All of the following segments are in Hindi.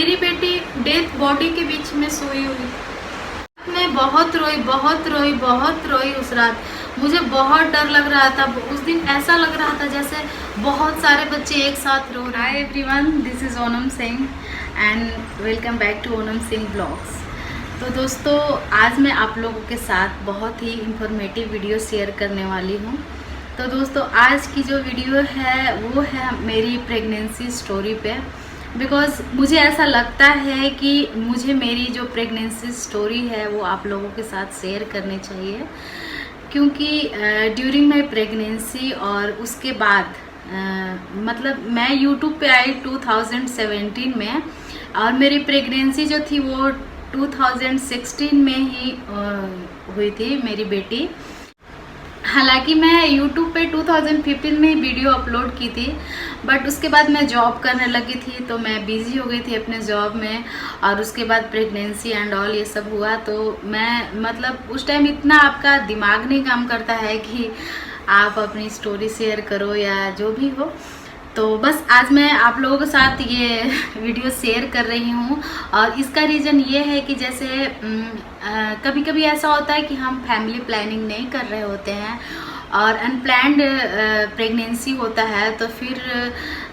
मेरी बेटी डेथ बॉडी के बीच में सोई हुई। मैं बहुत रोई उस रात। मुझे बहुत डर लग रहा था। उस दिन ऐसा लग रहा था जैसे बहुत सारे बच्चे एक साथ रो रहे। Hi everyone, this is Onam Singh and welcome back to Onam Singh blogs. तो दोस्तों, आज मैं आप लोगों के साथ बहुत ही इंफॉर्मेटिव वीडियो शेयर करने वाली हूँ। तो दोस्तों, आज की जो वीडियो है वो है मेरी प्रेगनेंसी स्टोरी पे। बिकॉज़ मुझे ऐसा लगता है कि मुझे मेरी जो प्रेगनेंसी स्टोरी है वो आप लोगों के साथ शेयर करनी चाहिए, क्योंकि ड्यूरिंग माई प्रेगनेंसी और उसके बाद मतलब मैं यूट्यूब पे आई 2017 में, और मेरी प्रेगनेंसी जो थी वो 2016 में ही हुई थी मेरी बेटी। हालांकि मैं यूट्यूब पे 2015 में वीडियो अपलोड की थी, बट उसके बाद मैं जॉब करने लगी थी तो मैं बिज़ी हो गई थी अपने जॉब में, और उसके बाद प्रेगनेंसी एंड ऑल ये सब हुआ। तो मैं मतलब उस टाइम इतना आपका दिमाग नहीं काम करता है कि आप अपनी स्टोरी शेयर करो या जो भी हो। तो बस आज मैं आप लोगों के साथ ये वीडियो शेयर कर रही हूँ, और इसका रीज़न ये है कि जैसे कभी कभी ऐसा होता है कि हम फैमिली प्लानिंग नहीं कर रहे होते हैं और अनप्लैन्ड प्रेगनेंसी होता है। तो फिर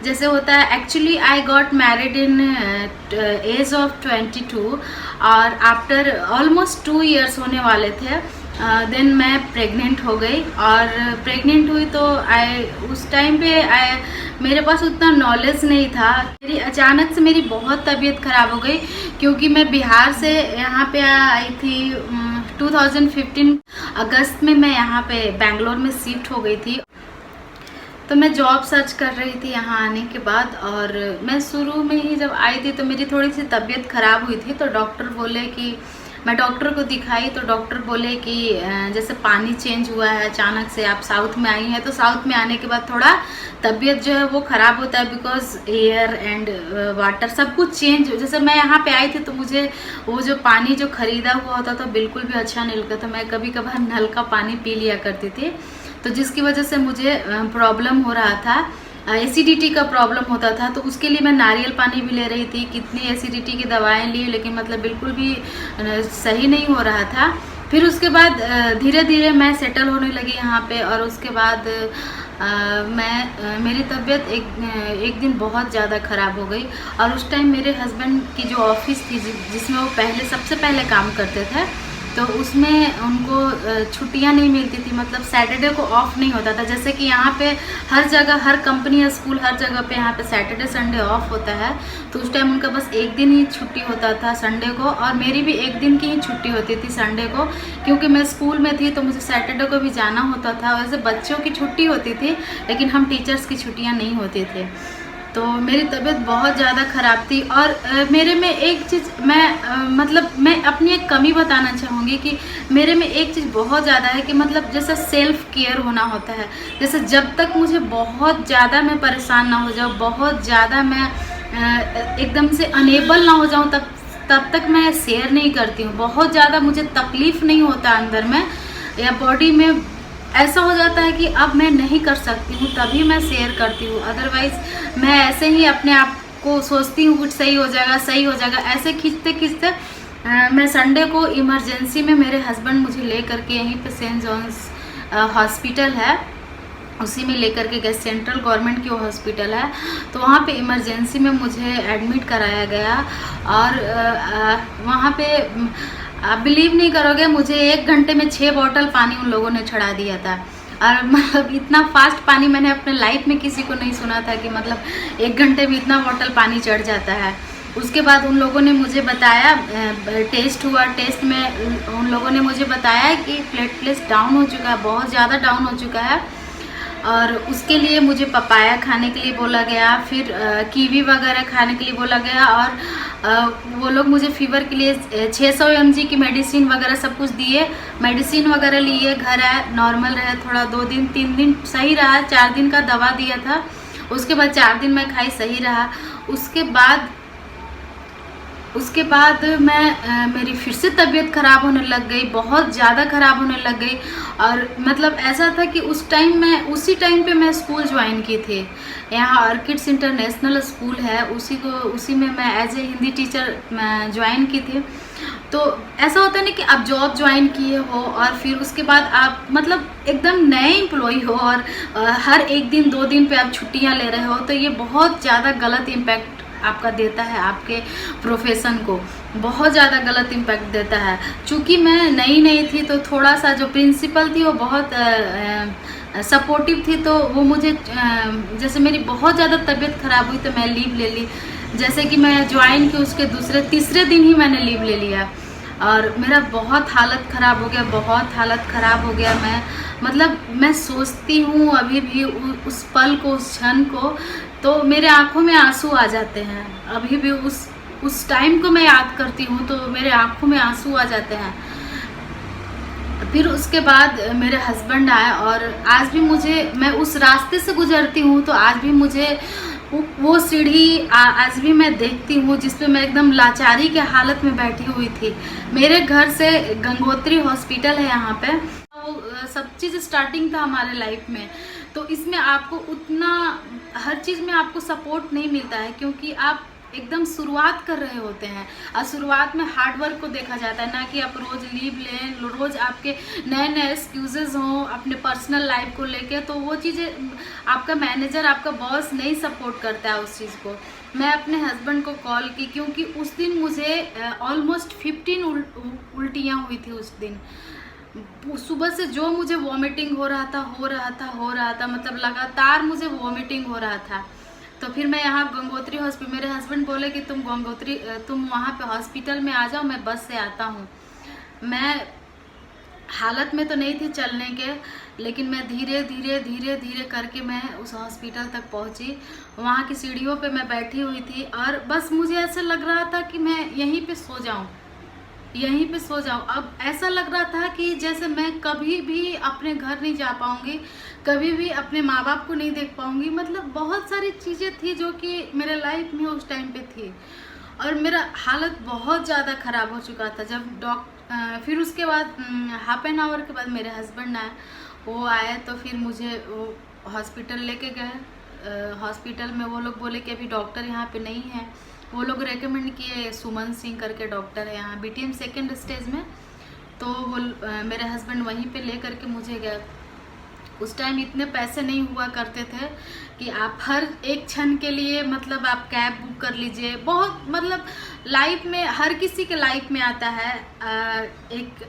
जैसे होता है, actually I got married in age of 22, और आफ्टर ऑलमोस्ट 2 इयर्स होने वाले थे देन मैं प्रेग्नेंट हो गई। और प्रेग्नेंट हुई तो उस टाइम पे मेरे पास उतना नॉलेज नहीं था। मेरी अचानक से मेरी बहुत तबीयत ख़राब हो गई, क्योंकि मैं बिहार से यहाँ पे आई थी 2015 अगस्त में। मैं यहाँ पे बेंगलोर में शिफ्ट हो गई थी। तो मैं जॉब सर्च कर रही थी यहाँ आने के बाद, और मैं शुरू में ही जब आई थी तो मेरी थोड़ी सी तबीयत ख़राब हुई थी। तो डॉक्टर बोले कि मैं डॉक्टर को दिखाई, तो डॉक्टर बोले कि जैसे पानी चेंज हुआ है अचानक से, आप साउथ में आई हैं तो साउथ में आने के बाद थोड़ा तबीयत जो है वो ख़राब होता है, बिकॉज एयर एंड वाटर सब कुछ चेंज। जैसे मैं यहाँ पे आई थी तो मुझे वो जो पानी जो ख़रीदा हुआ होता था बिल्कुल भी अच्छा नहीं लगता था। मैं कभी कभार नल का पानी पी लिया करती थी, तो जिसकी वजह से मुझे प्रॉब्लम हो रहा था, एसिडिटी का प्रॉब्लम होता था। तो उसके लिए मैं नारियल पानी भी ले रही थी, कितनी एसिडिटी की दवाएं ली, लेकिन मतलब बिल्कुल भी सही नहीं हो रहा था। फिर उसके बाद धीरे धीरे मैं सेटल होने लगी यहाँ पे, और उसके बाद मेरी तबीयत एक दिन बहुत ज़्यादा ख़राब हो गई। और उस टाइम मेरे हस्बैंड की जो ऑफिस थी जिसमें वो सबसे पहले काम करते थे, तो उसमें उनको छुट्टियां नहीं मिलती थी। मतलब सैटरडे को ऑफ नहीं होता था, जैसे कि यहाँ पे हर जगह, हर कंपनी या स्कूल हर जगह पे यहाँ पे सैटरडे संडे ऑफ होता है। तो उस टाइम उनका बस एक दिन ही छुट्टी होता था संडे को, और मेरी भी एक दिन की ही छुट्टी होती थी संडे को, क्योंकि मैं स्कूल में थी तो मुझे सैटरडे को भी जाना होता था। वैसे बच्चों की छुट्टी होती थी, लेकिन हम टीचर्स की छुट्टियाँ नहीं होती थी। तो मेरी तबीयत बहुत ज़्यादा ख़राब थी। और मेरे में एक चीज़ मतलब मैं अपनी एक कमी बताना चाहूँगी कि मेरे में एक चीज़ बहुत ज़्यादा है कि मतलब जैसे सेल्फ़ केयर होना होता है। जैसे जब तक मुझे बहुत ज़्यादा मैं परेशान ना हो जाऊँ, बहुत ज़्यादा मैं एकदम से अनेबल ना हो जाऊँ, तब तक मैं शेयर नहीं करती हूँ। बहुत ज़्यादा मुझे तकलीफ़ नहीं होता अंदर में या बॉडी में, ऐसा हो जाता है कि अब मैं नहीं कर सकती हूँ तभी मैं शेयर करती हूँ। अदरवाइज़ मैं ऐसे ही अपने आप को सोचती हूँ कुछ सही हो जाएगा, ऐसे खींचते मैं संडे को इमरजेंसी में मेरे हस्बैंड मुझे ले करके यहीं पे सेंट जॉन्स हॉस्पिटल है, उसी में लेकर के गए। सेंट्रल गवर्नमेंट की वो हॉस्पिटल है, तो वहाँ पे इमरजेंसी में मुझे एडमिट कराया गया। और वहाँ पे आप बिलीव नहीं करोगे, मुझे 1 घंटे में 6 बॉटल पानी उन लोगों ने चढ़ा दिया था। और मतलब इतना फास्ट पानी मैंने अपने लाइफ में किसी को नहीं सुना था कि मतलब 1 घंटे में इतना बॉटल पानी चढ़ जाता है। उसके बाद उन लोगों ने मुझे बताया, टेस्ट हुआ, टेस्ट में उन लोगों ने मुझे बताया कि प्लेटलेट्स डाउन हो चुका है, बहुत ज़्यादा डाउन हो चुका है। और उसके लिए मुझे पपाया खाने के लिए बोला गया, फिर कीवी वगैरह खाने के लिए बोला गया। और वो लोग मुझे फीवर के लिए 600 mg की मेडिसिन वगैरह सब कुछ दिए। मेडिसिन वगैरह लिए, घर आए, नॉर्मल रहे, थोड़ा 2 दिन 3 दिन सही रहा। 4 दिन का दवा दिया था, उसके बाद 4 दिन मैं खाई, सही रहा। उसके बाद मेरी फिर से तबीयत ख़राब होने लग गई, बहुत ज़्यादा ख़राब होने लग गई। और मतलब ऐसा था कि उसी टाइम पे मैं स्कूल ज्वाइन की थी। यहाँ ऑर्किड्स इंटरनेशनल स्कूल है, उसी में मैं as a Hindi teacher join की थी। तो ऐसा होता है ना कि आप जॉब ज्वाइन किए हो और फिर उसके बाद आप मतलब एकदम नए एम्प्लॉय हो और हर 1 दिन 2 दिन पे आप छुट्टियां ले रहे हो, तो ये बहुत ज़्यादा गलत इम्पैक्ट आपका देता है, आपके प्रोफेशन को बहुत ज़्यादा गलत इम्पैक्ट देता है। चूँकि मैं नई थी तो थोड़ा सा जो प्रिंसिपल थी वो बहुत सपोर्टिव थी, तो वो मुझे जैसे मेरी बहुत ज़्यादा तबीयत ख़राब हुई तो मैं लीव ले ली। जैसे कि मैं ज्वाइन की उसके तीसरे दिन ही मैंने लीव ले लिया और मेरा बहुत हालत ख़राब हो गया, बहुत हालत ख़राब हो गया। मैं सोचती हूँ अभी भी उस पल को, उस क्षण को, तो मेरे आँखों में आंसू आ जाते हैं। अभी भी उस टाइम को मैं याद करती हूँ तो मेरे आँखों में आंसू आ जाते हैं। फिर उसके बाद मेरे हस्बैंड आए और आज भी मैं उस रास्ते से गुजरती हूँ तो आज भी मुझे वो सीढ़ी आज भी मैं देखती हूँ जिस पे मैं एकदम लाचारी के हालत में बैठी हुई थी। मेरे घर से गंगोत्री हॉस्पिटल है यहाँ पे, वो सब चीज़ स्टार्टिंग था हमारे लाइफ में, तो इसमें आपको उतना हर चीज़ में आपको सपोर्ट नहीं मिलता है क्योंकि आप एकदम शुरुआत कर रहे होते हैं और शुरुआत में हार्ड वर्क को देखा जाता है, ना कि आप रोज़ लीव लें, रोज़ आपके नए एक्सक्यूज़ेस हों अपने पर्सनल लाइफ को लेके। तो वो चीज़ें आपका मैनेजर, आपका बॉस नहीं सपोर्ट करता है उस चीज़ को। मैं अपने हस्बैंड को कॉल की क्योंकि उस दिन मुझे ऑलमोस्ट 15 उल्टियाँ हुई थी उस दिन। सुबह से जो मुझे वॉमिटिंग हो रहा था, मतलब लगातार मुझे वॉमिटिंग हो रहा था। तो फिर मैं यहाँ गंगोत्री हॉस्पिटल, मेरे हस्बैंड बोले कि तुम वहाँ पे हॉस्पिटल में आ जाओ, मैं बस से आता हूँ। मैं हालत में तो नहीं थी चलने के, लेकिन मैं धीरे धीरे करके मैं उस हॉस्पिटल तक पहुँची। वहाँ की सीढ़ियों पे मैं बैठी हुई थी और बस मुझे ऐसा लग रहा था कि मैं यहीं पे सो जाऊँ। अब ऐसा लग रहा था कि जैसे मैं कभी भी अपने घर नहीं जा पाऊँगी, कभी भी अपने माँ बाप को नहीं देख पाऊँगी। मतलब बहुत सारी चीज़ें थी जो कि मेरे लाइफ में उस टाइम पे थी और मेरा हालत बहुत ज़्यादा ख़राब हो चुका था। जब फिर उसके बाद हाफ एन आवर के बाद मेरे हस्बैंड आए तो फिर मुझे वो हॉस्पिटल लेके गए। हॉस्पिटल में वो लोग बोले कि अभी डॉक्टर यहाँ पे नहीं है। वो लोग रेकमेंड किए, सुमन सिंह करके डॉक्टर है यहाँ BTM 2nd स्टेज में, तो वो मेरे हस्बैंड वहीं पे ले करके मुझे गए। उस टाइम इतने पैसे नहीं हुआ करते थे कि आप हर एक क्षण के लिए मतलब आप कैब बुक कर लीजिए। बहुत मतलब लाइफ में हर किसी के लाइफ में आता है, एक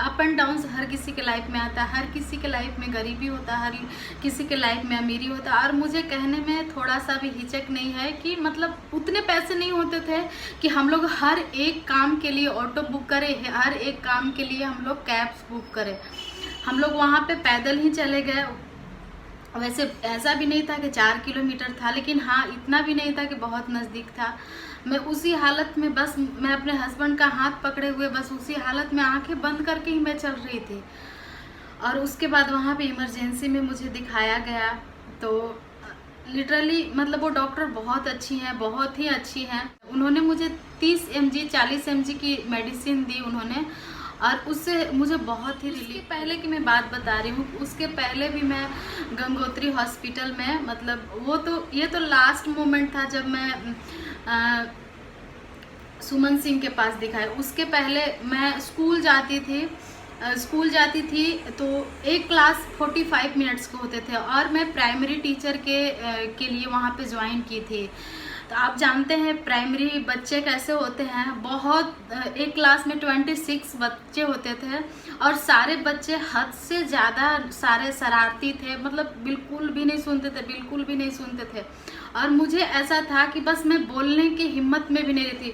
अप एंड डाउन हर किसी के लाइफ में आता है। हर किसी के लाइफ में गरीबी होता है, हर किसी के लाइफ में अमीरी होता है। और मुझे कहने में थोड़ा सा भी हिचक नहीं है कि मतलब उतने पैसे नहीं होते थे कि हम लोग हर एक काम के लिए ऑटो बुक करें, हर एक काम के लिए हम लोग कैब्स बुक करें। हम लोग वहाँ पे पैदल ही चले गए। वैसे ऐसा भी नहीं था कि 4 किलोमीटर था, लेकिन हाँ इतना भी नहीं था कि बहुत नज़दीक था। मैं उसी हालत में बस मैं अपने हस्बैंड का हाथ पकड़े हुए बस उसी हालत में आंखें बंद करके ही मैं चल रही थी। और उसके बाद वहाँ पे इमरजेंसी में मुझे दिखाया गया तो लिटरली मतलब वो डॉक्टर बहुत अच्छी हैं, बहुत ही अच्छी हैं। उन्होंने मुझे 30 mg 40 mg की मेडिसिन दी उन्होंने, और उससे मुझे बहुत ही रिलीफ। पहले की मैं बात बता रही हूँ, उसके पहले भी मैं गंगोत्री हॉस्पिटल में मतलब ये तो लास्ट मोमेंट था जब मैं सुमन सिंह के पास दिखाया। उसके पहले मैं स्कूल जाती थी तो एक क्लास 45 मिनट्स के होते थे और मैं प्राइमरी टीचर के लिए वहाँ पे ज्वाइन की थी। तो आप जानते हैं प्राइमरी बच्चे कैसे होते हैं, बहुत एक क्लास में 26 बच्चे होते थे और सारे बच्चे हद से ज़्यादा सारे शरारती थे, मतलब बिल्कुल भी नहीं सुनते थे। और मुझे ऐसा था कि बस मैं बोलने की हिम्मत में भी नहीं रहती।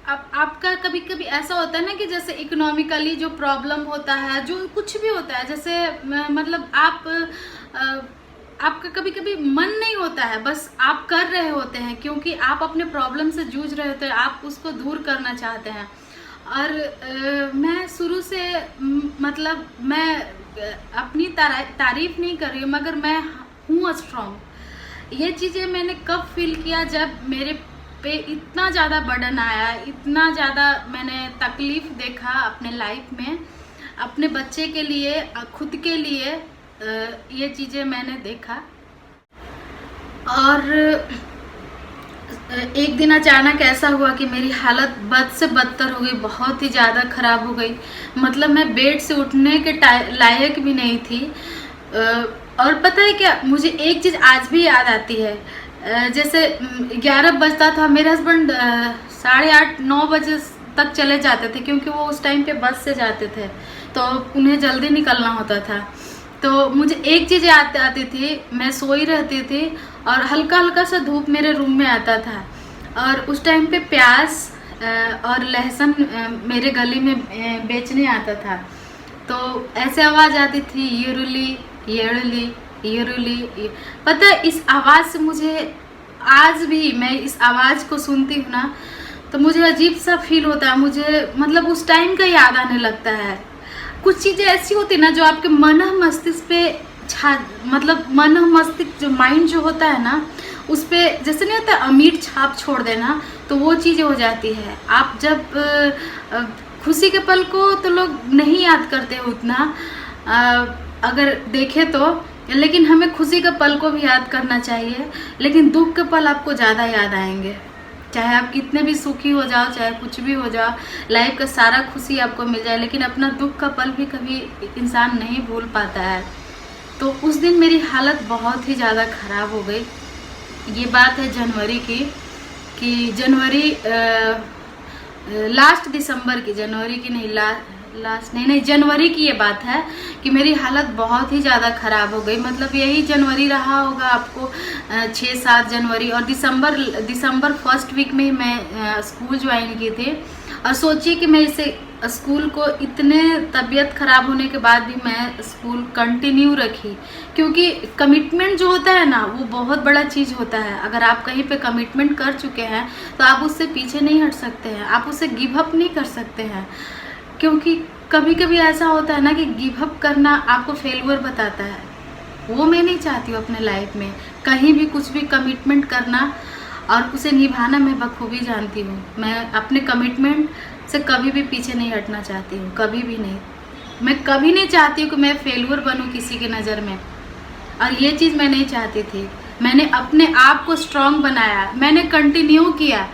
अब आपका कभी कभी ऐसा होता है ना कि जैसे इकोनॉमिकली जो प्रॉब्लम होता है, जो कुछ भी होता है, जैसे मतलब आपका कभी कभी मन नहीं होता है, बस आप कर रहे होते हैं क्योंकि आप अपने प्रॉब्लम से जूझ रहे होते हैं, आप उसको दूर करना चाहते हैं। और मैं शुरू से मतलब मैं अपनी तारीफ नहीं कर रही हूँ, मगर मैं हूँ स्ट्रॉन्ग। ये चीज़ें मैंने कब फील किया, जब मेरे पे इतना ज़्यादा बर्डन आया, इतना ज़्यादा मैंने तकलीफ़ देखा अपने लाइफ में, अपने बच्चे के लिए, खुद के लिए, ये चीज़ें मैंने देखा। और एक दिन अचानक ऐसा हुआ कि मेरी हालत बद से बदतर हो गई, बहुत ही ज़्यादा ख़राब हो गई। मतलब मैं बेड से उठने के लायक भी नहीं थी। और पता है क्या, मुझे एक चीज़ आज भी याद आती है। जैसे 11 बजता था, मेरे हस्बैंड 8:30-9 बजे तक चले जाते थे, क्योंकि वो उस टाइम पे बस से जाते थे, तो उन्हें जल्दी निकलना होता था। तो मुझे एक चीज़ याद आती थी, मैं सोई रहती थी और हल्का हल्का सा धूप मेरे रूम में आता था, और उस टाइम पे प्याज और लहसुन मेरे गली में बेचने आता था। तो ऐसे आवाज़ आती थी, येरुली येरुली येरुली। पता है, इस आवाज़ से मुझे आज भी, मैं इस आवाज़ को सुनती हूँ ना, तो मुझे अजीब सा फील होता है। मुझे मतलब उस टाइम का याद आने लगता है। कुछ चीज़ें ऐसी होती ना जो आपके मन मस्तिष्क पे मतलब मन मस्तिष्क जो माइंड जो होता है ना, उस पर जैसे नहीं होता अमीर छाप छोड़ देना, तो वो चीज़ें हो जाती है। आप जब खुशी के पल को तो लोग नहीं याद करते उतना, अगर देखें तो, लेकिन हमें खुशी के पल को भी याद करना चाहिए। लेकिन दुख के पल आपको ज़्यादा याद आएंगे, चाहे आप कितने भी सुखी हो जाओ, चाहे कुछ भी हो जाओ, लाइफ का सारा खुशी आपको मिल जाए, लेकिन अपना दुख का पल भी कभी इंसान नहीं भूल पाता है। तो उस दिन मेरी हालत बहुत ही ज़्यादा ख़राब हो गई। ये बात है जनवरी की, कि जनवरी लास्ट दिसंबर की, जनवरी की नहीं, लास्ट नहीं जनवरी की ये बात है कि मेरी हालत बहुत ही ज़्यादा ख़राब हो गई। मतलब यही जनवरी रहा होगा आपको, 6-7 जनवरी, और दिसंबर फर्स्ट वीक में ही मैं स्कूल ज्वाइन की थी। और सोचिए कि मैं इसे स्कूल को इतने तबीयत ख़राब होने के बाद भी मैं स्कूल कंटिन्यू रखी, क्योंकि कमिटमेंट जो होता है ना, वो बहुत बड़ा चीज़ होता है। अगर आप कहीं पे कमिटमेंट कर चुके हैं तो आप उससे पीछे नहीं हट सकते हैं, आप उसे गिव अप नहीं कर सकते हैं। क्योंकि कभी कभी ऐसा होता है ना कि गिव अप करना आपको फेलियर बताता है। वो मैं नहीं चाहती हूँ अपने लाइफ में, कहीं भी कुछ भी कमिटमेंट करना और उसे निभाना मैं बखूबी जानती हूँ। मैं अपने कमिटमेंट से कभी भी पीछे नहीं हटना चाहती हूँ, कभी भी नहीं। मैं कभी नहीं चाहती हूँ कि मैं फेलियर बनूँ किसी की नज़र में, और ये चीज़ मैं नहीं चाहती थी। मैंने अपने आप को स्ट्रांग बनाया, मैंने कंटिन्यू किया।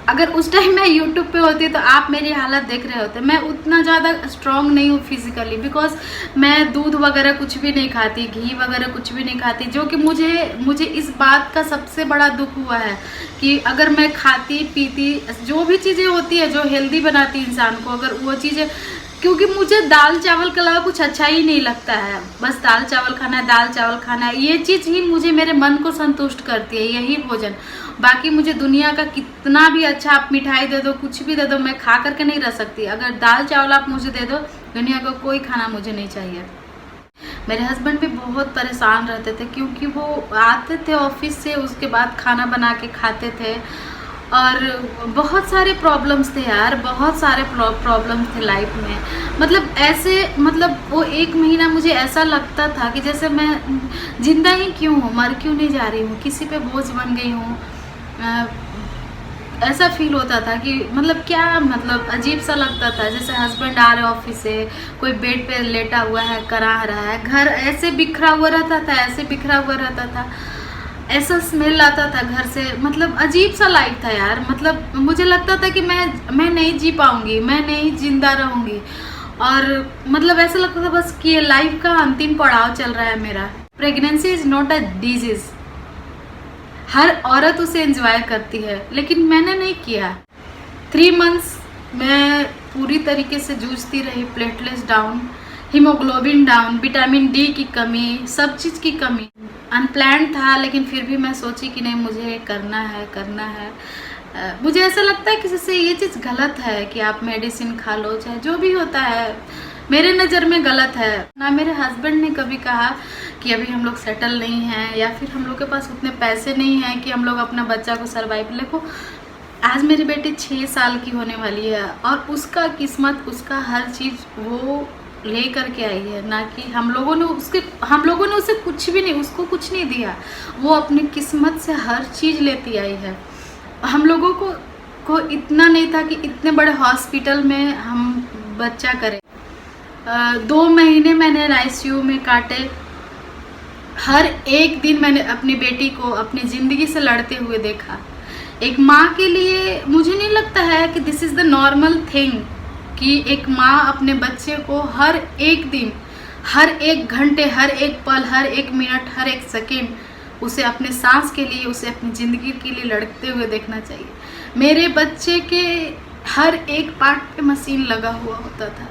अगर उस टाइम मैं यूट्यूब पे होती तो आप मेरी हालत देख रहे होते। मैं उतना ज़्यादा स्ट्रांग नहीं हूँ फिजिकली, बिकॉज मैं दूध वगैरह कुछ भी नहीं खाती, घी वगैरह कुछ भी नहीं खाती, जो कि मुझे इस बात का सबसे बड़ा दुख हुआ है कि अगर मैं खाती पीती जो भी चीज़ें होती है जो हेल्दी बनाती इंसान को, अगर वो चीज़ें, क्योंकि मुझे दाल चावल के अलावा कुछ अच्छा ही नहीं लगता है। बस दाल चावल खाना है, दाल चावल खाना है, ये चीज़ ही मुझे मेरे मन को संतुष्ट करती है, यही भोजन। बाकी मुझे दुनिया का कितना भी अच्छा आप मिठाई दे दो, कुछ भी दे दो, मैं खा करके नहीं रह सकती। अगर दाल चावल आप मुझे दे दो, दुनिया का कोई खाना मुझे नहीं चाहिए। मेरे हस्बैंड भी बहुत परेशान रहते थे, क्योंकि वो आते थे ऑफिस से, उसके बाद खाना बना के खाते थे, और बहुत सारे प्रॉब्लम्स थे यार, बहुत सारे प्रॉब्लम्स थे लाइफ में। मतलब ऐसे, मतलब वो 1 महीना मुझे ऐसा लगता था कि जैसे मैं जिंदा ही क्यों हूँ, मर क्यों नहीं जा रही हूँ, किसी पे बोझ बन गई हूँ। ऐसा फील होता था कि मतलब क्या, मतलब अजीब सा लगता था। जैसे हस्बैंड आ रहे ऑफिस से, कोई बेड पे लेटा हुआ है, करा रहा है, घर ऐसे बिखरा हुआ रहता था, ऐसे बिखरा हुआ रहता था, ऐसा स्मेल आता था घर से। मतलब अजीब सा लाइफ था यार। मतलब मुझे लगता था कि मैं नहीं जी पाऊंगी, मैं नहीं जिंदा रहूंगी, और मतलब ऐसा लगता था बस कि ये लाइफ का अंतिम पड़ाव चल रहा है मेरा। Pregnancy is not a disease, हर औरत उसे एंजॉय करती है, लेकिन मैंने नहीं किया। 3 मंथ्स मैं पूरी तरीके से जूझती रही, platelets down, haemoglobin down, vitamin D की कमी, सब चीज़ की कमी। अनप्लान्ड था, लेकिन फिर भी मैं सोची कि नहीं, मुझे करना है। मुझे ऐसा लगता है कि जैसे ये चीज़ गलत है कि आप मेडिसिन खा लो, चाहे जो भी होता है, मेरे नज़र में गलत है ना। मेरे हस्बैंड ने कभी कहा कि अभी हम लोग सेटल नहीं हैं, या फिर हम लोग के पास उतने पैसे नहीं हैं कि हम लोग अपना बच्चा को सर्वाइव। देखो, आज मेरी बेटी 6 साल की होने वाली है, और उसका किस्मत, उसका हर चीज़ वो ले करके आई है, ना कि हम लोगों ने उसे कुछ भी नहीं, उसको कुछ नहीं दिया। वो अपनी किस्मत से हर चीज़ लेती आई है। हम लोगों को इतना नहीं था कि इतने बड़े हॉस्पिटल में हम बच्चा करें। 2 महीने मैंने ICU में काटे। हर एक दिन मैंने अपनी बेटी को अपनी ज़िंदगी से लड़ते हुए देखा। एक माँ के लिए मुझे नहीं लगता है कि this is the normal thing कि एक माँ अपने बच्चे को हर एक दिन, हर एक घंटे, हर एक पल, हर एक मिनट, हर एक सेकेंड उसे अपने सांस के लिए, उसे अपनी ज़िंदगी के लिए लड़ते हुए देखना चाहिए। मेरे बच्चे के हर एक पार्ट पे मशीन लगा हुआ होता था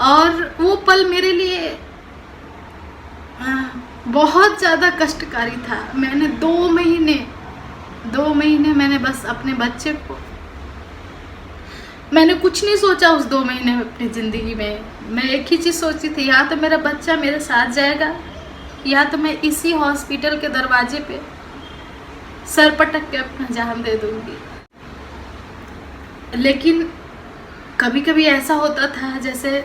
और वो पल मेरे लिए बहुत ज़्यादा कष्टकारी था। मैंने 2 महीने मैंने बस अपने बच्चे को, मैंने कुछ नहीं सोचा उस 2 महीने में अपनी ज़िंदगी में। मैं एक ही चीज़ सोचती थी, या तो मेरा बच्चा मेरे साथ जाएगा या तो मैं इसी हॉस्पिटल के दरवाजे पे सर पटक के अपना जान दे दूंगी। लेकिन कभी कभी ऐसा होता था जैसे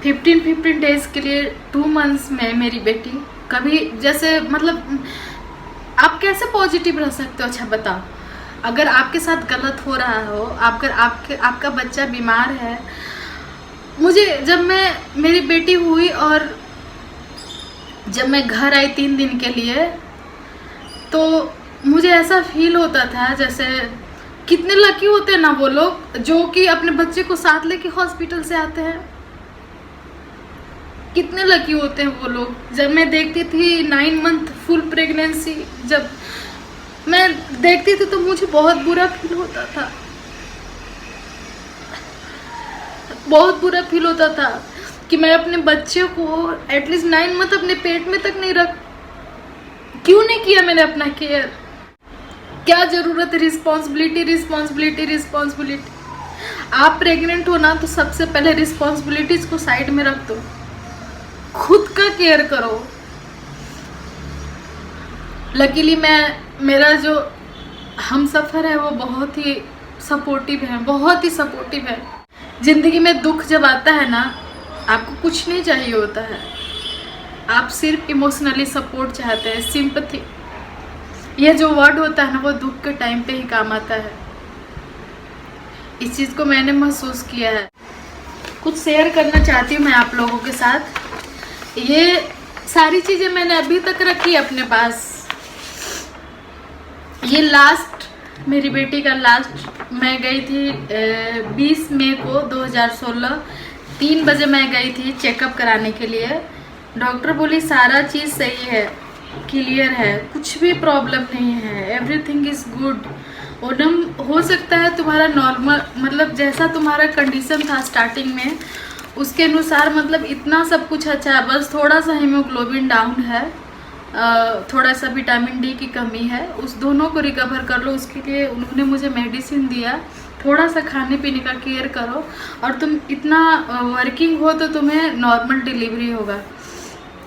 15 डेज के लिए 2 मंथ्स में मेरी बेटी, कभी जैसे मतलब आप कैसे पॉजिटिव रह सकते हो? अच्छा बताओ, अगर आपके साथ गलत हो रहा हो, अगर आपका बच्चा बीमार है। मुझे जब मेरी बेटी हुई और जब मैं घर आई 3 दिन के लिए, तो मुझे ऐसा फील होता था जैसे कितने लकी होते हैं ना वो लोग जो कि अपने बच्चे को साथ लेके हॉस्पिटल से आते हैं। कितने लकी होते हैं वो लोग। जब मैं देखती थी 9 मंथ फुल प्रेगनेंसी, जब मैं देखती थी तो मुझे बहुत बुरा फील होता था, बहुत बुरा फील होता था कि मैं अपने बच्चे को एटलीस्ट 9 मंथ अपने पेट में तक नहीं क्यों नहीं किया मैंने अपना केयर? क्या जरूरत है? रिस्पॉन्सिबिलिटी। आप प्रेग्नेंट हो ना तो सबसे पहले रिस्पॉन्सिबिलिटीज को साइड में रख दो, खुद का केयर करो। लकीली मेरा जो हम सफ़र है वो बहुत ही सपोर्टिव है। ज़िंदगी में दुख जब आता है ना, आपको कुछ नहीं चाहिए होता है, आप सिर्फ इमोशनली सपोर्ट चाहते हैं, सिंपैथी। ये जो वर्ड होता है ना, वो दुख के टाइम पे ही काम आता है। इस चीज़ को मैंने महसूस किया है। कुछ शेयर करना चाहती हूँ मैं आप लोगों के साथ। ये सारी चीज़ें मैंने अभी तक रखी अपने पास। ये लास्ट, मेरी बेटी का लास्ट, मैं गई थी 20 मई को 2016, 3 बजे मैं गई थी चेकअप कराने के लिए। डॉक्टर बोली सारा चीज़ सही है, क्लियर है, कुछ भी प्रॉब्लम नहीं है, एवरीथिंग इज़ गुड। ओडम हो सकता है तुम्हारा नॉर्मल, मतलब जैसा तुम्हारा कंडीशन था स्टार्टिंग में उसके अनुसार, मतलब इतना सब कुछ अच्छा है, बस थोड़ा सा हीमोग्लोबिन डाउन है, थोड़ा सा विटामिन डी की कमी है, उस दोनों को रिकवर कर लो। उसके लिए उन्होंने मुझे मेडिसिन दिया, थोड़ा सा खाने पीने का केयर करो और तुम इतना वर्किंग हो तो तुम्हें नॉर्मल डिलीवरी होगा।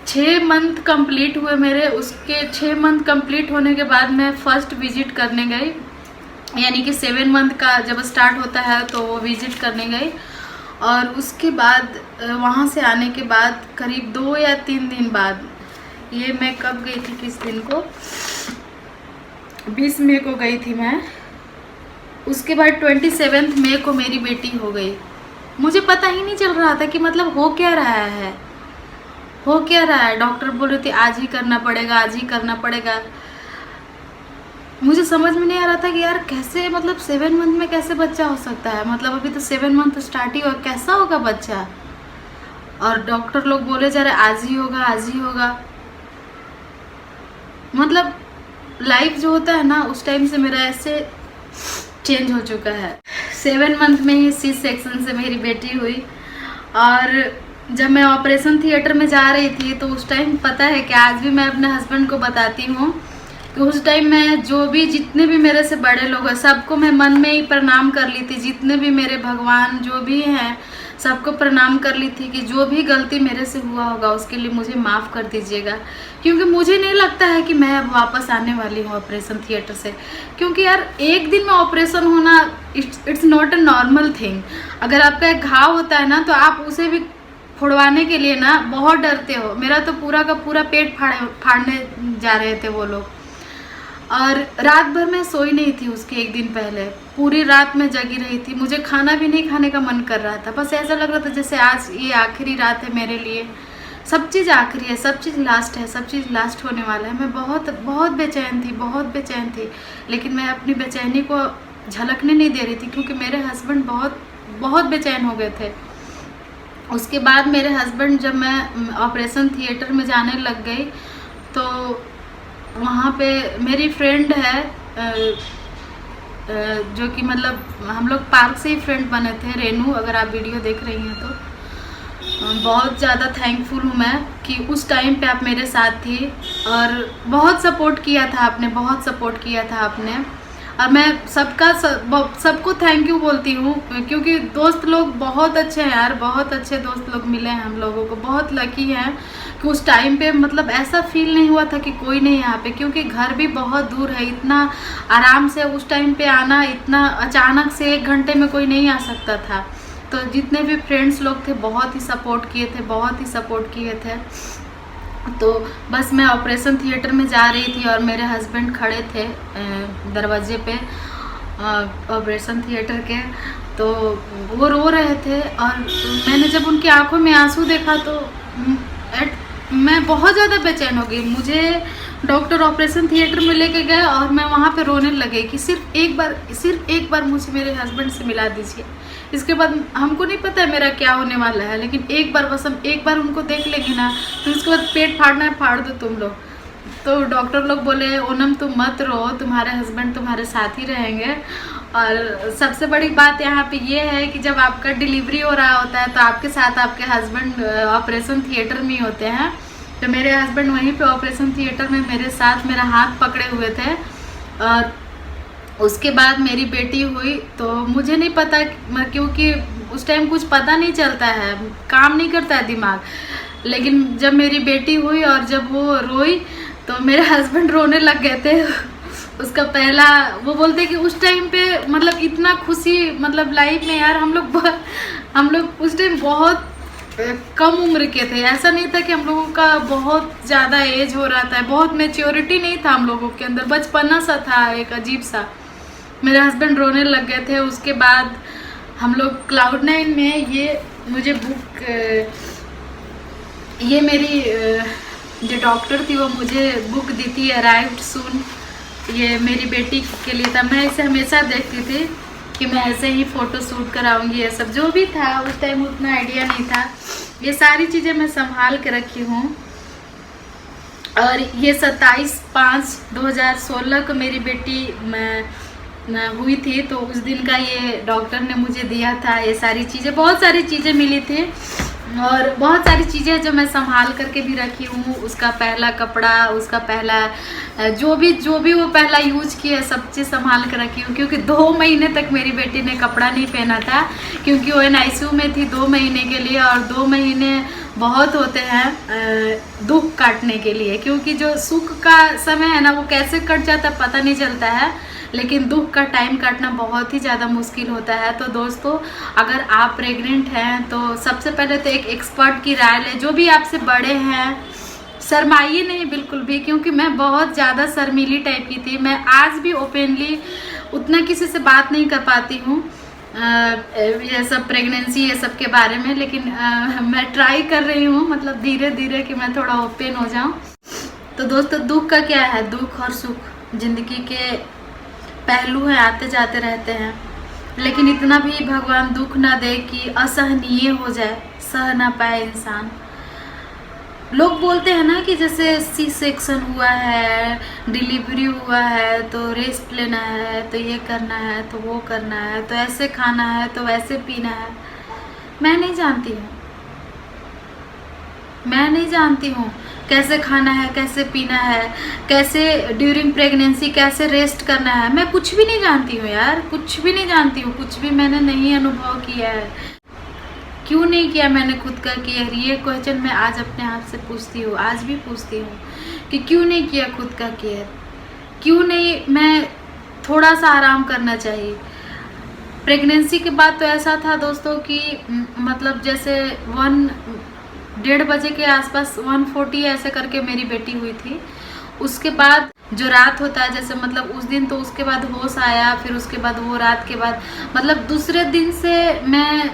6 मंथ कंप्लीट हुए मेरे। उसके 6 मंथ कंप्लीट होने के बाद मैं फर्स्ट विजिट करने गई, यानी कि 7 मंथ का जब स्टार्ट होता है तो वो विजिट करने गई। और उसके बाद वहाँ से आने के बाद करीब 2 या 3 दिन बाद, ये मैं कब गई थी, किस दिन को, 20 मई को गई थी मैं। उसके बाद 27 मई को मेरी बेटी हो गई। मुझे पता ही नहीं चल रहा था कि मतलब हो क्या रहा है। डॉक्टर बोल रहे थे आज ही करना पड़ेगा। मुझे समझ में नहीं आ रहा था कि यार कैसे, मतलब 7 मंथ में कैसे बच्चा हो सकता है, मतलब अभी तो 7 मंथ स्टार्ट ही हुआ, कैसा होगा बच्चा। और डॉक्टर लोग बोले जा रहे आज ही होगा। मतलब लाइफ जो होता है ना, उस टाइम से मेरा ऐसे चेंज हो चुका है। 7 मंथ में ही सी सेक्शन से मेरी बेटी हुई। और जब मैं ऑपरेशन थिएटर में जा रही थी तो उस टाइम पता है कि आज भी मैं अपने हस्बैंड को बताती हूँ कि उस टाइम मैं जितने भी मेरे से बड़े लोग हैं सबको मैं मन में ही प्रणाम कर ली थी। जितने भी मेरे भगवान जो भी हैं सबको प्रणाम कर ली थी कि जो भी गलती मेरे से हुआ होगा उसके लिए मुझे माफ़ कर दीजिएगा, क्योंकि मुझे नहीं लगता है कि मैं अब वापस आने वाली हूँ ऑपरेशन थिएटर से। क्योंकि यार एक दिन में ऑपरेशन होना it's not a normal thing. अगर आपका एक घाव होता है ना तो आप उसे भी फुड़वाने के लिए ना बहुत डरते हो। मेरा तो पूरा का पूरा पेट फाड़ने जा रहे थे वो लोग, और रात भर मैं सोई नहीं थी। उसके एक दिन पहले पूरी रात में जगी रही थी, मुझे खाना भी नहीं खाने का मन कर रहा था। बस ऐसा लग रहा था जैसे आज ये आखिरी रात है मेरे लिए, सब चीज़ आखिरी है, सब चीज़ लास्ट है, सब चीज़ लास्ट होने वाला है। मैं बहुत बहुत बेचैन थी, बहुत बेचैन थी, लेकिन मैं अपनी बेचैनी को झलकने नहीं दे रही थी, क्योंकि मेरे हस्बैंड बहुत बहुत बेचैन हो गए थे। उसके बाद मेरे हस्बैंड, जब मैं ऑपरेशन थिएटर में जाने लग गई तो वहाँ पे मेरी फ्रेंड है जो कि मतलब हम लोग पार्क से ही फ्रेंड बने थे, रेनू, अगर आप वीडियो देख रही हैं तो बहुत ज़्यादा थैंकफुल हूँ मैं कि उस टाइम पे आप मेरे साथ थी और बहुत सपोर्ट किया था आपने, बहुत सपोर्ट किया था आपने। और मैं सबको थैंक यू बोलती हूँ, क्योंकि दोस्त लोग बहुत अच्छे हैं यार, बहुत अच्छे दोस्त लोग मिले हैं हम लोगों को, बहुत लकी हैं कि उस टाइम पे मतलब ऐसा फील नहीं हुआ था कि कोई नहीं यहाँ पे, क्योंकि घर भी बहुत दूर है। इतना आराम से उस टाइम पे आना, इतना अचानक से 1 घंटे में कोई नहीं आ सकता था। तो जितने भी फ्रेंड्स लोग थे बहुत ही सपोर्ट किए थे, बहुत ही सपोर्ट किए थे। तो बस मैं ऑपरेशन थिएटर में जा रही थी और मेरे हस्बैंड खड़े थे दरवाजे पे ऑपरेशन थिएटर के, तो वो रो रहे थे। और मैंने जब उनकी आंखों में आंसू देखा तो मैं बहुत ज़्यादा बेचैन हो गई। मुझे डॉक्टर ऑपरेशन थिएटर में लेके गए और मैं वहाँ पे रोने लगे कि सिर्फ एक बार मुझे मेरे हस्बैंड से मिला दीजिए। इसके बाद हमको नहीं पता है मेरा क्या होने वाला है, लेकिन एक बार बस हम एक बार उनको देख लेंगे ना, तो उसके बाद पेट फाड़ना है फाड़ दो तुम लोग। तो डॉक्टर लोग बोले ओनम तुम मत रो, तुम्हारे हस्बैंड तुम्हारे साथ ही रहेंगे। और सबसे बड़ी बात यहाँ पे ये है कि जब आपका डिलीवरी हो रहा होता है तो आपके साथ आपके हस्बैंड ऑपरेशन थिएटर में ही होते हैं। तो मेरे हस्बैंड वहीं पे ऑपरेशन थिएटर में मेरे साथ मेरा हाथ पकड़े हुए थे। और उसके बाद मेरी बेटी हुई तो मुझे नहीं पता, क्योंकि उस टाइम कुछ पता नहीं चलता है, काम नहीं करता है दिमाग। लेकिन जब मेरी बेटी हुई और जब वो रोई तो मेरे हस्बैंड रोने लग गए थे। उसका पहला वो बोलते कि उस टाइम पे मतलब इतना खुशी, मतलब लाइफ में यार हम लोग उस टाइम बहुत कम उम्र के थे। ऐसा नहीं था कि हम लोगों का बहुत ज़्यादा एज हो रहा था, बहुत मैच्योरिटी नहीं था हम लोगों के अंदर, बचपना सा था एक अजीब सा। मेरे हस्बैंड रोने लग गए थे। उसके बाद हम लोग Cloud9 में मुझे बुक, ये मेरी जो डॉक्टर थी वो मुझे बुक दी थी अराइव्ड सून, ये मेरी बेटी के लिए था। मैं इसे हमेशा देखती थी कि मैं ऐसे ही फ़ोटो शूट कराऊंगी, ये सब जो भी था उस टाइम उतना आइडिया नहीं था। ये सारी चीज़ें मैं संभाल के रखी हूँ। और ये 27/5/2016 को मेरी बेटी हुई थी, तो उस दिन का ये डॉक्टर ने मुझे दिया था। ये सारी चीज़ें, बहुत सारी चीज़ें मिली थी और बहुत सारी चीज़ें जो मैं संभाल करके भी रखी हूँ। उसका पहला कपड़ा, उसका पहला जो भी वो पहला यूज किया, सब चीज़ संभाल कर रखी हूँ। क्योंकि 2 महीने तक मेरी बेटी ने कपड़ा नहीं पहना था, क्योंकि वो NICU में थी 2 महीने के लिए। और 2 महीने बहुत होते हैं दुख काटने के लिए, क्योंकि जो सुख का समय है ना वो कैसे कट जाता है पता नहीं चलता है, लेकिन दुख का टाइम काटना बहुत ही ज़्यादा मुश्किल होता है। तो दोस्तों, अगर आप प्रेग्नेंट हैं तो सबसे पहले तो एक एक्सपर्ट की राय लें, जो भी आपसे बड़े हैं। शर्माइए नहीं बिल्कुल भी, क्योंकि मैं बहुत ज़्यादा शर्मीली टाइप की थी। मैं आज भी ओपनली उतना किसी से बात नहीं कर पाती हूँ ये सब प्रेगनेंसी ये सब के बारे में, लेकिन मैं ट्राई कर रही हूँ, मतलब धीरे धीरे कि मैं थोड़ा ओपन हो जाऊँ। तो दोस्तों, दुख का क्या है, दुख और सुख ज़िंदगी के पहलू हैं, आते जाते रहते हैं। लेकिन इतना भी भगवान दुख ना दे कि असहनीय हो जाए, सह ना पाए इंसान। लोग बोलते हैं ना कि जैसे C सेक्शन हुआ है, डिलीवरी हुआ है, तो रेस्ट लेना है, तो ये करना है, तो वो करना है, तो ऐसे खाना है, तो वैसे पीना है। मैं नहीं जानती हूँ कैसे खाना है, कैसे पीना है, कैसे ड्यूरिंग प्रेगनेंसी कैसे रेस्ट करना है। मैं कुछ भी नहीं जानती हूँ यार, कुछ भी नहीं जानती हूँ, कुछ भी मैंने नहीं अनुभव किया है। क्यों नहीं किया मैंने खुद का केयर? ये क्वेश्चन मैं आज अपने आप से पूछती हूँ, आज भी पूछती हूँ कि क्यों नहीं किया खुद का केयर? क्यों नहीं? मैं थोड़ा सा आराम करना चाहिए। प्रेगनेंसी के बाद तो ऐसा था दोस्तों कि मतलब जैसे 1-1:30 बजे के आसपास 1:40 ऐसे करके मेरी बेटी हुई थी। उसके बाद जो रात होता है, जैसे मतलब उस दिन तो उसके बाद होश आया, फिर उसके बाद वो रात के बाद मतलब दूसरे दिन से मैं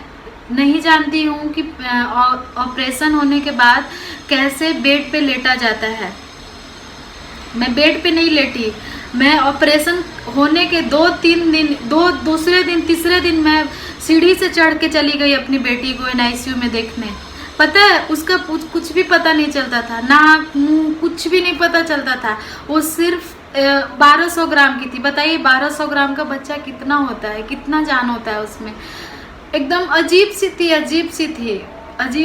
नहीं जानती हूँ कि ऑपरेशन होने के बाद कैसे बेड पे लेटा जाता है। मैं बेड पे नहीं लेटी, मैं ऑपरेशन होने के 2-3 दिन, दूसरे दिन तीसरे दिन मैं सीढ़ी से चढ़ के चली गई अपनी बेटी को NICU में देखने। पता है उसका कुछ भी पता नहीं चलता था, नाक मुंह कुछ भी नहीं पता चलता था। वो सिर्फ 1200 ग्राम की थी। बताइए 1200 ग्राम का बच्चा कितना होता है, कितना जान होता है उसमें। एकदम अजीब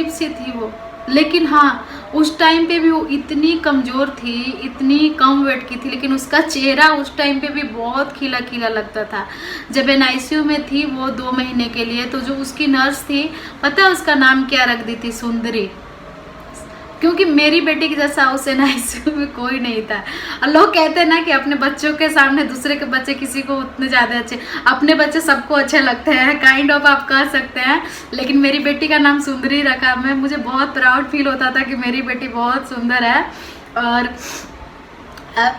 सी थी वो। लेकिन हाँ, उस टाइम पे भी वो इतनी कमज़ोर थी, इतनी कम वेट की थी, लेकिन उसका चेहरा उस टाइम पे भी बहुत खिला खिला लगता था। जब NICU में थी वो 2 महीने के लिए, तो जो उसकी नर्स थी, पता है उसका नाम क्या रख दी थी? सुंदरी। क्योंकि मेरी बेटी के जैसा उस NICU में कोई नहीं था। और लोग कहते हैं ना कि अपने बच्चों के सामने दूसरे के बच्चे किसी को उतने ज़्यादा अच्छे, अपने बच्चे सबको अच्छे लगते हैं, काइंड ऑफ आप कह सकते हैं। लेकिन मेरी बेटी का नाम सुंदरी रखा। मुझे बहुत प्राउड फील होता था कि मेरी बेटी बहुत सुंदर है। और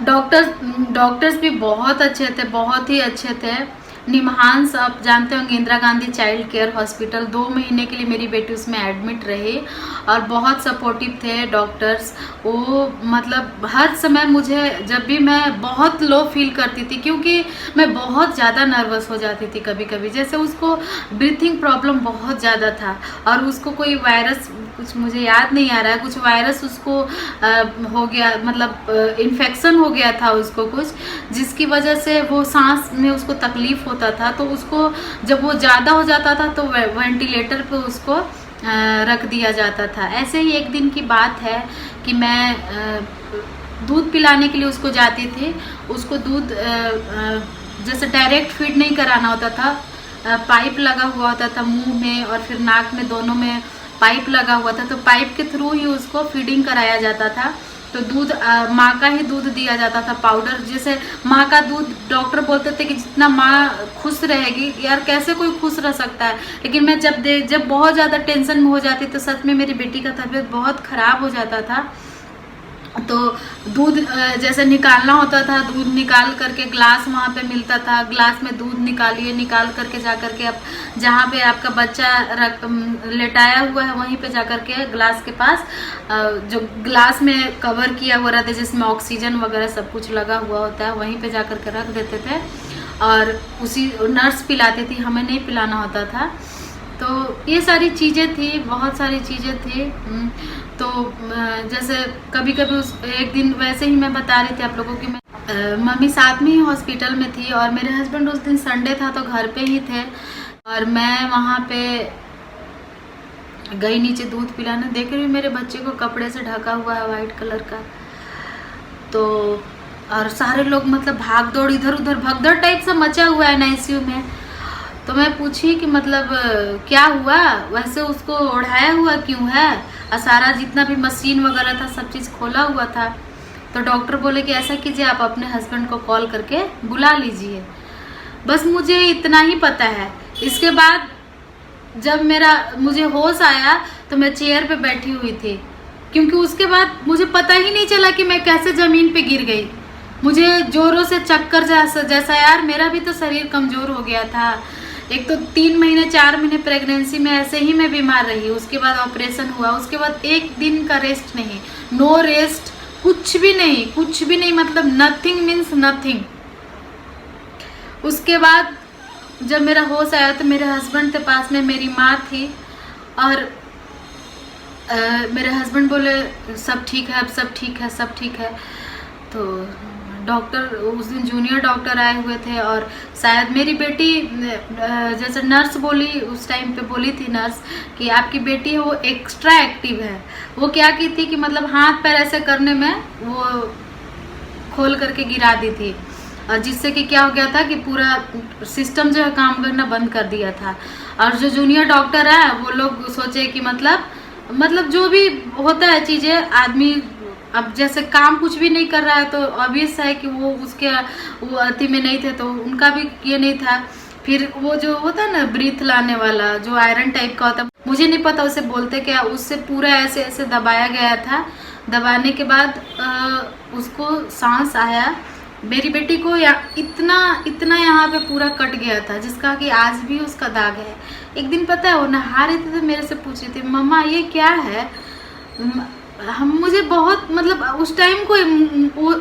डॉक्टर्स भी बहुत अच्छे थे, बहुत ही अच्छे थे। निमहांस आप जानते होंगे, Indira Gandhi child care hospital, 2 महीने के लिए मेरी बेटी उसमें एडमिट रही और बहुत सपोर्टिव थे डॉक्टर्स। वो मतलब हर समय मुझे, जब भी मैं बहुत लो फील करती थी, क्योंकि मैं बहुत ज़्यादा नर्वस हो जाती थी कभी कभी। जैसे उसको ब्रीथिंग प्रॉब्लम बहुत ज़्यादा था और उसको कोई वायरस, कुछ मुझे याद नहीं आ रहा है, कुछ वायरस उसको हो गया, मतलब इन्फेक्शन हो गया था उसको कुछ, जिसकी वजह से वो सांस में उसको तकलीफ होता था। तो उसको जब वो ज़्यादा हो जाता था तो वेंटिलेटर पे उसको रख दिया जाता था। ऐसे ही एक दिन की बात है कि मैं दूध पिलाने के लिए उसको जाती थी। उसको दूध जैसे डायरेक्ट फीड नहीं कराना होता था, पाइप लगा हुआ होता था मुंह में और फिर नाक में, दोनों में पाइप लगा हुआ था। तो पाइप के थ्रू ही उसको फीडिंग कराया जाता था। तो दूध माँ का ही दूध दिया जाता था, पाउडर। जैसे माँ का दूध, डॉक्टर बोलते थे कि जितना माँ खुश रहेगी, यार कैसे कोई खुश रह सकता है। लेकिन मैं जब बहुत ज़्यादा टेंशन में हो जाती तो सच में मेरी बेटी का तबीयत बहुत ख़राब हो जाता था। तो दूध जैसे निकालना होता था, दूध निकाल करके ग्लास वहाँ पे मिलता था, ग्लास में दूध निकालिए, निकाल करके जा करके अब जहाँ पे आपका बच्चा लेटाया हुआ है वहीं पे जा करके ग्लास के पास, जो ग्लास में कवर किया हुआ रहता है जिसमें ऑक्सीजन वगैरह सब कुछ लगा हुआ होता है, वहीं पे जा करके रख देते थे और उसी नर्स पिलाती थी, हमें नहीं पिलाना होता था। तो ये सारी चीज़ें थी, बहुत सारी चीज़ें थी। तो जैसे कभी कभी एक दिन वैसे ही मैं बता रही थी आप लोगों की, मैं मम्मी साथ में ही हॉस्पिटल में थी और मेरे हस्बैंड उस दिन संडे था तो घर पे ही थे और मैं वहाँ पे गई नीचे दूध पिलाने। देख रही हूँ मेरे बच्चे को कपड़े से ढका हुआ है वाइट कलर का। तो और सारे लोग मतलब भाग दौड़, इधर उधर भगदड़ टाइप से मचा हुआ है NICU में। तो मैं पूछी कि मतलब क्या हुआ, वैसे उसको ओढ़ाया हुआ क्यों है, और सारा जितना भी मशीन वगैरह था सब चीज़ खोला हुआ था। तो डॉक्टर बोले कि ऐसा कीजिए, आप अपने हस्बैंड को कॉल करके बुला लीजिए। बस मुझे इतना ही पता है। इसके बाद जब मुझे होश आया तो मैं चेयर पे बैठी हुई थी, क्योंकि उसके बाद मुझे पता ही नहीं चला कि मैं कैसे ज़मीन पे गिर गई। मुझे जोरों से चक्कर जैसा, यार मेरा भी तो शरीर कमज़ोर हो गया था। एक तो 3 महीने 4 महीने प्रेगनेंसी में ऐसे ही मैं बीमार रही, उसके बाद ऑपरेशन हुआ, उसके बाद एक दिन का रेस्ट नहीं, नो रेस्ट, कुछ भी नहीं, मतलब नथिंग मीन्स नथिंग। उसके बाद जब मेरा होश आया तो मेरे हस्बैंड के पास में मेरी माँ थी और मेरे हस्बैंड बोले सब ठीक है, अब सब ठीक है। तो डॉक्टर, उस दिन जूनियर डॉक्टर आए हुए थे और शायद मेरी बेटी, जैसे नर्स बोली उस टाइम पे, बोली थी नर्स कि आपकी बेटी है वो एक्स्ट्रा एक्टिव है। वो क्या की थी कि मतलब हाथ पैर ऐसे करने में वो खोल करके गिरा दी थी। जिससे कि क्या हो गया था कि पूरा सिस्टम जो है काम करना बंद कर दिया था। और जो जूनियर डॉक्टर है वो लोग सोचे कि मतलब जो भी होता है चीज़ें, आदमी अब जैसे काम कुछ भी नहीं कर रहा है तो ऑब्वियस है कि वो उसके वो अति में नहीं थे, तो उनका भी ये नहीं था। फिर वो जो होता है ना ब्रीथ लाने वाला, जो आयरन टाइप का होता है, मुझे नहीं पता उसे बोलते क्या, उससे पूरा ऐसे ऐसे दबाया गया था। दबाने के बाद उसको सांस आया। मेरी बेटी को इतना यहाँ पे पूरा कट गया था, जिसका कि आज भी उसका दाग है। एक दिन पता है वो नहा रही थी तो मेरे से पूछ रही थी, मम्मा ये क्या है। हम मुझे बहुत मतलब उस टाइम को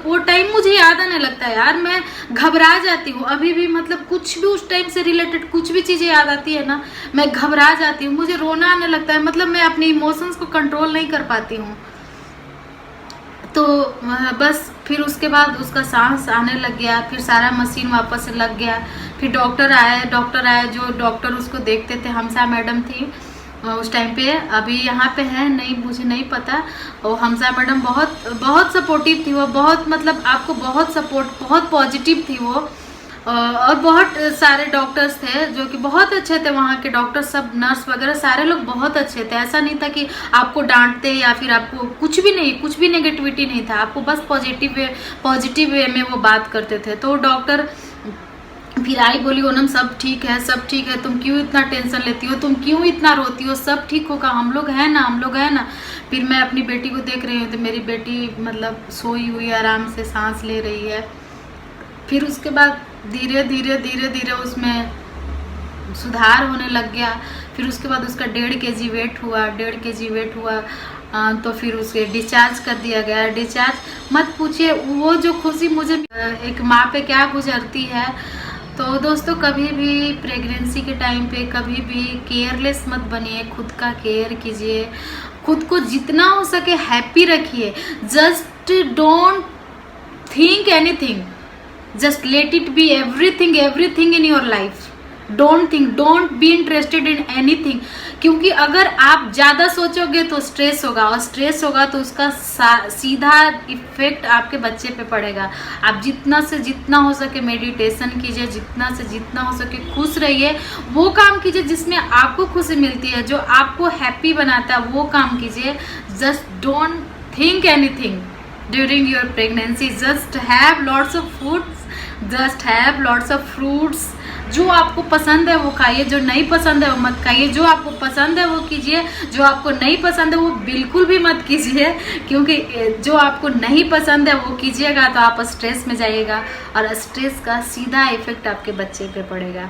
वो टाइम मुझे याद आने लगता है यार, मैं घबरा जाती हूँ अभी भी। मतलब कुछ भी उस टाइम से रिलेटेड कुछ भी चीज़ें याद आती है ना, मैं घबरा जाती हूँ, मुझे रोना आने लगता है। मतलब मैं अपने इमोशंस को कंट्रोल नहीं कर पाती हूँ। तो बस फिर उसके बाद उसका सांस आने लग गया, फिर सारा मशीन वापस से लग गया। फिर डॉक्टर आए, जो डॉक्टर उसको देखते थे, हमसा मैडम थी उस टाइम पे, अभी यहाँ पे है नहीं, मुझे नहीं पता। और हमसा मैडम बहुत सपोर्टिव थी वो, बहुत मतलब आपको बहुत सपोर्ट, बहुत पॉजिटिव थी वो। और बहुत सारे डॉक्टर्स थे जो कि बहुत अच्छे थे, वहाँ के डॉक्टर सब, नर्स वगैरह सारे लोग बहुत अच्छे थे। ऐसा नहीं था कि आपको डांटते या फिर आपको कुछ भी नेगेटिविटी नहीं था, आपको बस पॉजिटिव वे में वो बात करते थे। तो डॉक्टर फिर आई, बोली ओनम सब ठीक है, तुम क्यों इतना टेंशन लेती हो, तुम क्यों इतना रोती हो, सब ठीक होगा, हम लोग हैं ना। फिर मैं अपनी बेटी को देख रही हूँ तो मेरी बेटी मतलब सोई हुई आराम से सांस ले रही है। फिर उसके बाद धीरे धीरे उसमें सुधार होने लग गया। फिर उसके बाद उसका 1.5 kg वेट हुआ। तो फिर उसे डिस्चार्ज कर दिया गया। डिस्चार्ज मत पूछिए, वो जो खुशी मुझे एक माँ पे क्या गुजरती है। तो दोस्तों कभी भी प्रेगनेंसी के टाइम पे कभी भी केयरलेस मत बनिए, खुद का केयर कीजिए, खुद को जितना हो सके हैप्पी रखिए। Just don't think anything, just let it be everything in your life. don't be interested in anything, क्योंकि अगर आप ज़्यादा सोचोगे तो स्ट्रेस होगा, और स्ट्रेस होगा तो उसका सीधा इफेक्ट आपके बच्चे पे पड़ेगा। आप जितना से जितना हो सके मेडिटेशन कीजिए, जितना से जितना हो सके खुश रहिए, वो काम कीजिए जिसमें आपको खुशी मिलती है, जो आपको हैप्पी बनाता है, वो काम कीजिए। Just don't think anything during your pregnancy. Just have lots of foods, just have lots of fruits. जो आपको पसंद है वो खाइए, जो नहीं पसंद है वो मत खाइए। जो आपको पसंद है वो कीजिए, जो आपको नहीं पसंद है वो बिल्कुल भी मत कीजिए, क्योंकि जो आपको नहीं पसंद है वो कीजिएगा तो आप स्ट्रेस में जाइएगा, और स्ट्रेस का सीधा इफेक्ट आपके बच्चे पे पड़ेगा।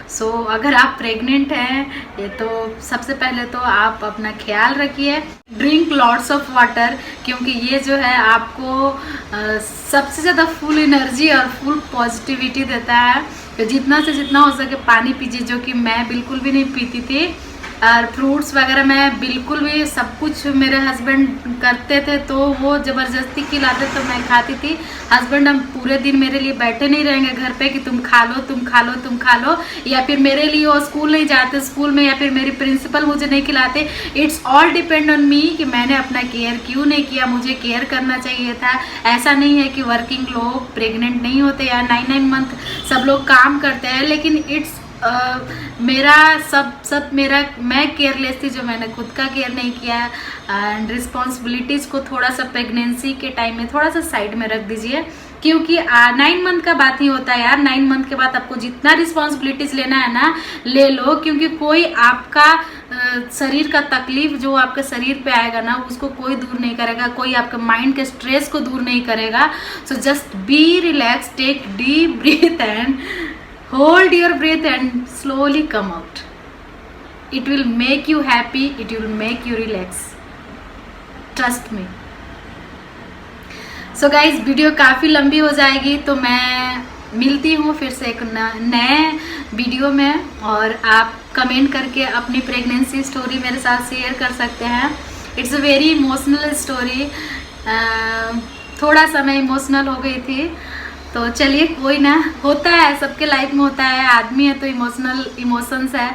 सो अगर आप प्रेग्नेंट हैं ये तो सबसे पहले तो आप अपना ख्याल रखिए, ड्रिंक लॉट्स ऑफ वाटर, क्योंकि ये जो है आपको सबसे ज़्यादा फुल एनर्जी और फुल पॉजिटिविटी देता है। तो जितना से जितना हो सके पानी पीजिए, जो कि मैं बिल्कुल भी नहीं पीती थी। और फ्रूट्स वगैरह मैं बिल्कुल भी, सब कुछ मेरे हस्बैंड करते थे तो वो ज़बरदस्ती खिलाते तो मैं खाती थी। हस्बैंड हम पूरे दिन मेरे लिए बैठे नहीं रहेंगे घर पे कि तुम खा लो, या फिर मेरे लिए वो स्कूल नहीं जाते स्कूल में, या फिर मेरी प्रिंसिपल मुझे नहीं खिलाते। It's all depend on me कि मैंने अपना केयर क्यों नहीं किया, मुझे केयर करना चाहिए था। ऐसा नहीं है कि वर्किंग लोग प्रेग्नेंट नहीं होते या 9 मंथ सब लोग काम करते हैं, लेकिन इट्स मेरा सब मेरा, मैं केयरलेस थी जो मैंने खुद का केयर नहीं किया। एंड रिस्पॉन्सिबिलिटीज़ को थोड़ा सा प्रेगनेंसी के टाइम में थोड़ा सा साइड में रख दीजिए, क्योंकि 9 मंथ का बात ही होता है यार। 9 मंथ के बाद आपको जितना रिस्पॉन्सिबिलिटीज़ लेना है ना ले लो, क्योंकि कोई आपका शरीर का तकलीफ जो आपके शरीर पे आएगा ना उसको कोई दूर नहीं करेगा, कोई आपके माइंड के स्ट्रेस को दूर नहीं करेगा। So just be relax, take deep breath and hold your breath and slowly come out. It will make you happy, it will make you relax, trust me. So guys, video काफ़ी लंबी हो जाएगी तो मैं मिलती हूँ फिर से एक नए वीडियो में, और आप कमेंट करके अपनी प्रेगनेंसी स्टोरी मेरे साथ शेयर कर सकते हैं। It's a very emotional story, थोड़ा सा मैं इमोशनल हो गई थी, तो चलिए कोई ना, होता है, सबके लाइफ में होता है। आदमी है तो इमोशंस है,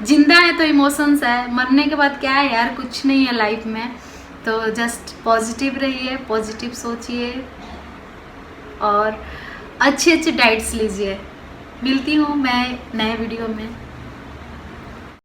जिंदा है तो इमोशंस है, मरने के बाद क्या है यार, कुछ नहीं है लाइफ में। तो जस्ट पॉजिटिव रहिए, पॉजिटिव सोचिए और अच्छे अच्छे डाइट्स लीजिए। मिलती हूँ मैं नए वीडियो में।